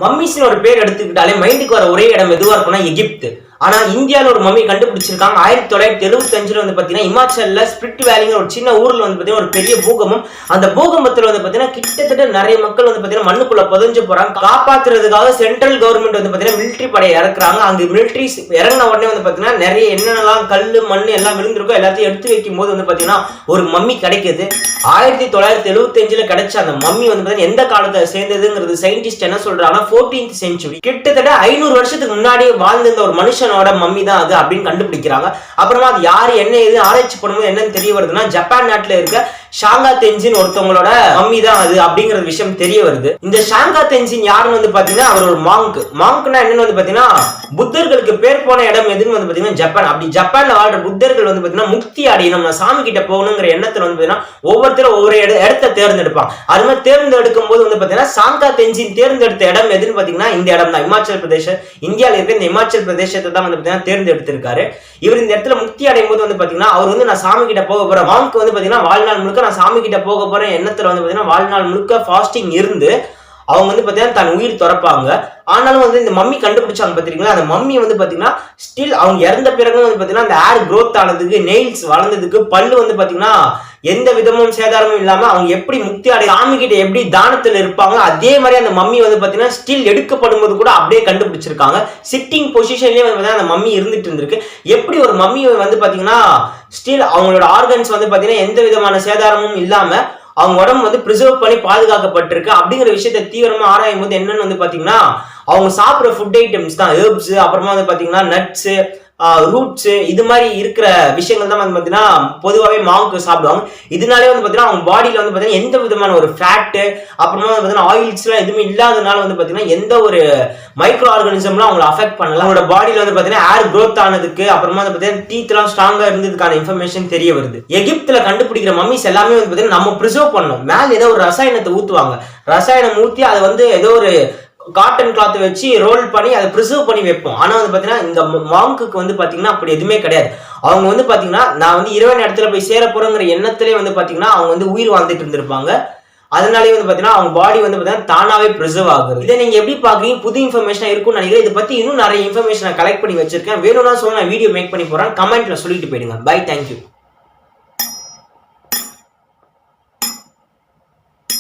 மம்மிஸ்னு ஒரு பேர் எடுத்துக்கிட்டாலே மைண்டுக்கு வர ஒரே இடம் எதுவா இருக்கும்னா எகிப்து. ஆனா இந்தியாவில் ஒரு மம்மி கண்டுபிடிச்சிருக்காங்க 1975 வந்து பாத்தீங்கன்னா இமாச்சல்ல ஸ்பிரிட் வேலிங்கிற ஒரு சின்ன ஊர்ல வந்து பாத்தீங்கன்னா ஒரு பெரிய பூகம்பம். அந்த பூகம்பத்துல வந்து பாத்தீங்கன்னா கிட்டத்தட்ட நிறைய மக்கள் வந்து பாத்தீங்கன்னா மண்ணுக்குள்ள புதஞ்சு போறாங்க. காப்பாத்துறதுக்காக சென்ட்ரல் கவர்மெண்ட் வந்து பாத்தீங்கன்னா மிலிட்டரி படையை இறக்குறாங்க. அங்க மிலிட்டரி இறங்கின உடனே வந்து பாத்தீங்கன்னா நிறைய என்னென்னலாம் கல்லு மண் எல்லாம் விழுந்திருக்கோ எல்லாத்தையும் எடுத்து வைக்கும் போது வந்து பாத்தீங்கன்னா ஒரு மம்மி கிடைக்குது. 1975 கிடைச்ச அந்த மம்மி வந்து பாத்தீங்கன்னா எந்த காலத்தை சேர்ந்ததுங்கிறது சயின்டிஸ்ட் என்ன சொல்றாங்கன்னா 14th century, கிட்டத்தட்ட 500 வருஷத்துக்கு முன்னாடி வாழ்ந்திருந்த ஒரு மனுஷன் மம்மி தான் அது அப்படின்னு கண்டுபிடிக்கிறாங்க. அப்புறமா அது யாரு என்ன ஏது ஆராய்ச்சி பண்ணும்போது என்னன்னு தெரிய வருதுன்னா ஜப்பான் நாட்டுல இருக்க ஷாங்கா தென்ஜின் ஒருத்தவங்களோட மம்மி தான் அது அப்படிங்கிற விஷயம் தெரிய வருது. இந்த ஷாங்கா தென்ஜின் யாருன்னு வந்து பாத்தீங்கன்னா அவர் ஒரு மாங்க்னா என்னன்னு வந்து பாத்தீங்கன்னா புத்தர்களுக்கு பேர் போன இடம் எதுன்னு வந்து பாத்தீங்கன்னா ஜப்பான். அப்படி ஜப்பான்ல வாழ்ற புத்தர்கள் வந்து பாத்தீங்கன்னா முக்தி அடையணும், நம்ம சாமி கிட்ட போகணுங்கிற எண்ணத்துல வந்து பாத்தீங்கன்னா ஒவ்வொருத்தரும் ஒவ்வொரு இடத்தை தேர்ந்தெடுப்பாங்க. அது மாதிரி தேர்ந்தெடுக்கும் போது வந்து பாத்தீங்கன்னா ஷாங்கா தென்ஜின் தேர்ந்தெடுத்த இடம் எதுன்னு பாத்தீங்கன்னா இந்த இடம் தான், இமாச்சல் பிரதேசம். இந்தியாவில் இருக்க இந்த இமாச்சல் பிரதேசத்தை தான் வந்து பாத்தீங்கன்னா தேர்ந்தெடுத்திருக்காரு. இவர் இந்த இடத்துல முக்தி அடையும் போது வந்து பாத்தீங்கன்னா அவர் வந்து நான் சாமி கிட்ட போக போறேன், மாங்க் வந்து பாத்தீங்கன்னா வாழ்நாள் முழுக்க நான் சாமி கிட்ட போக போறேன் எண்ணத்துல வந்து பாத்தீங்கன்னா வாழ்நாள் முழுக்க ஃபாஸ்டிங் இருந்து அவங்க வந்து பாத்தீங்கன்னா தன் உயிர் துறப்பாங்க. ஆனாலும் வந்து இந்த மம்மி கண்டுபிடிச்சாங்க பாத்தீங்களா, அந்த மம்மி வந்து பாத்தீங்கன்னா ஸ்டில் அவங்க இறந்த பிறகு வந்து பாத்தீங்கன்னா அந்த ஹேர் growth ஆனதுக்கு, நெயில்ஸ் வளர்ந்ததுக்கு, பல்லு வந்து பாத்தீங்கன்னா எந்த விதமும் சேதாரமும் இல்லாம அவங்க எப்படி முக்தி அடை சாமி கிட்ட எப்படி தானத்துல இருப்பாங்க அதே மாதிரி அந்த மம்மி வந்து பாத்தீங்கன்னா ஸ்டில் எடுக்கப்படும் போது கூட அப்படியே கண்டுபிடிச்சிருக்காங்க. சிட்டிங் பொசிஷன்லயே வந்து அந்த மம்மி இருந்துட்டு இருந்திருக்கு. எப்படி ஒரு மம்மி வந்து பாத்தீங்கன்னா ஸ்டில் அவங்களோட ஆர்கன்ஸ் வந்து பாத்தீங்கன்னா எந்த விதமான சேதாரமும் இல்லாம அவங்க உடம்பு வந்து பிரிசர்வ் பண்ணி பாதுகாக்கப்பட்டிருக்கு அப்படிங்கிற விஷயத்தை தீவிரமா ஆராயும் போது என்னன்னு வந்து பாத்தீங்கன்னா அவங்க சாப்பிட்ற ஃபுட் ஐட்டம்ஸ் தான் ஹெர்ப்ஸ், அப்புறமா வந்து பாத்தீங்கன்னா நட்ஸ், ரூட்ஸ், இது மாதிரி இருக்கிற விஷயங்கள் தான் வந்து பாத்தீங்கன்னா பொதுவாகவே மாங்க் சாப்பிடுவாங்க. இதனாலே வந்து பாத்தீங்கன்னா அவங்க பாடியில வந்து பாத்தீங்கன்னா எந்த விதமான ஒரு ஃபேட்டு அப்புறமா வந்து பாத்தீங்கன்னா ஆயில்ஸ் எல்லாம் எதுவுமே இல்லாதனால வந்து பாத்தீங்கன்னா எந்த ஒரு மைக்ரோ ஆர்கானிசம்லாம் அவங்களை அஃபெக்ட் பண்ணல. அவங்களோட பாடியில வந்து பாத்தீங்கன்னா ஹேர் growth ஆனதுக்கு, அப்புறமா வந்து பாத்தீங்கன்னா டீத் எல்லாம் ஸ்ட்ராங்கா இருந்ததுக்கான இன்ஃபர்மேஷன் தெரிய வருது. எகிப்துல கண்டுபிடிக்கிற மம்மிஸ் எல்லாமே வந்து பாத்தீங்கன்னா நம்ம ப்ரிசர்வ் பண்ணணும். மேல ஏதோ ஒரு ரசாயனத்தை ஊத்துவாங்க, ரசாயனம் ஊத்தி அதை வந்து ஏதோ ஒரு காட்டன் கிளாத் வச்சு ரோல் பண்ணி அதை ப்ரிசர்வ் பண்ணி வைப்போம். ஆனா வந்து பாத்தீங்கன்னா இந்த மாங்க்கு வந்து பாத்தீங்கன்னா அப்படி எதுவுமே கிடையாது. அவங்க வந்து பாத்தீங்கன்னா நான் வந்து இரவு இடத்துல போய் சேர போறேங்கிற எண்ணத்திலே வந்து பாத்தீங்கன்னா அவங்க வந்து உயிர் வாழ்ந்துட்டு இருந்திருப்பாங்க. அதனாலே வந்து பாத்தீங்கன்னா அவங்க பாடி வந்து பாத்தீங்கன்னா தானாவே ப்ரிசர்வ் ஆகுது. இதை நீங்க எப்படி பாக்குறீங்க? புது இன்ஃபர்மேஷனா இருக்கும்னு நினைக்கிறேன். இதை பத்தி இன்னும் நிறைய இன்ஃபர்மேஷன் கலெக்ட் பண்ணி வச்சிருக்கேன். வேணும்னா சொல்ல நான் வீடியோ மேக் பண்ணி போறேன். கமெண்ட்ல சொல்லிட்டு போயிடுங்க. Bye, thank you.